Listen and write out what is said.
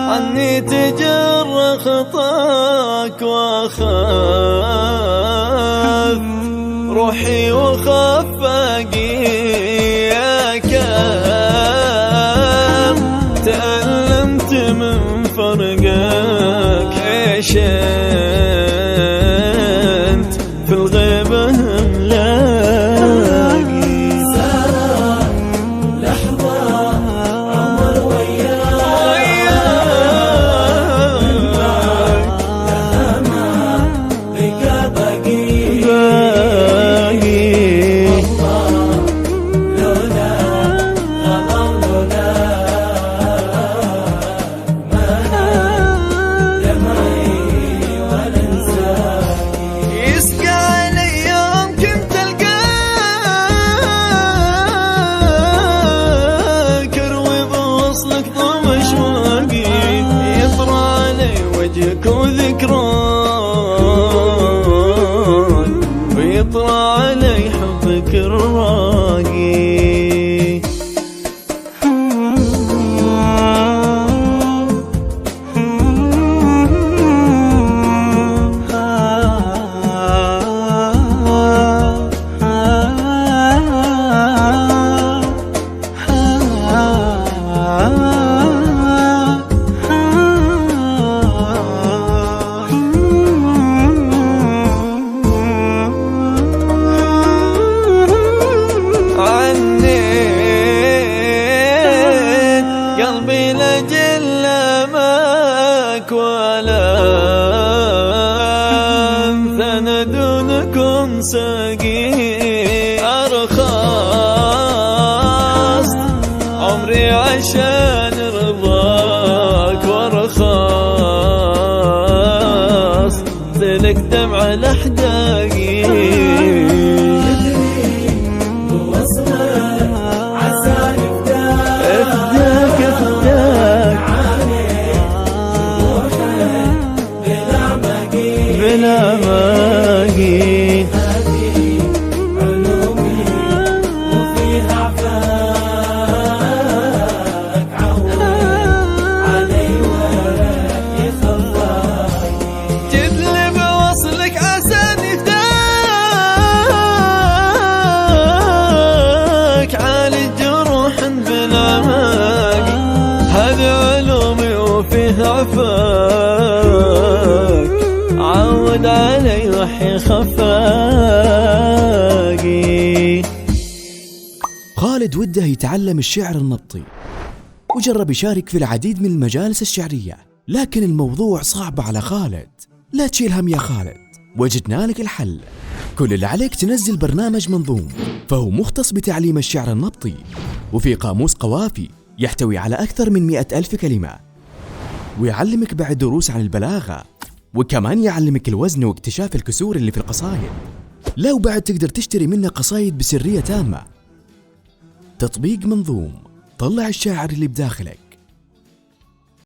عني تجر خطاك واخاف روحي وخفاقي يا كام تألمت من فرقك عيش انت في الغيبة ملاقي سارة لحظة عمر وياك من بعد لما بقى باقي والله لولا غضب لولا ما دمعي ولا انساك يسقى علي يوم كنت القاك اروي بوصلك ضم اشواقي يطرى علي وجهك وذكراك ويطرى علي حبك الراقي قلبي لجل ماك ولا ثنا دونكم ساقي أرخصت عمري عشان رضاك وارخصت لك دمع الأحداقي بلا باقي هذه علومي وفيها عفاك عود علي ولا يخفاك جدلي بوصلك عساني فداك عالج جروح بلا باقي هذه علومي وفيها عفاك عود علي وحي خفاقي. خالد وده يتعلم الشعر النبطي وجرب يشارك في العديد من المجالس الشعرية، لكن الموضوع صعب على خالد. لا تشيل هم يا خالد، وجدنا لك الحل. كل اللي عليك تنزل برنامج منظوم، فهو مختص بتعليم الشعر النبطي، وفي قاموس قوافي يحتوي على أكثر من 100,000 كلمة، ويعلمك بعد دروس عن البلاغة، وكمان يعلمك الوزن واكتشاف الكسور اللي في القصايد. لا وبعد تقدر تشتري منه قصايد بسرية تامة. تطبيق منظوم، طلع الشاعر اللي بداخلك.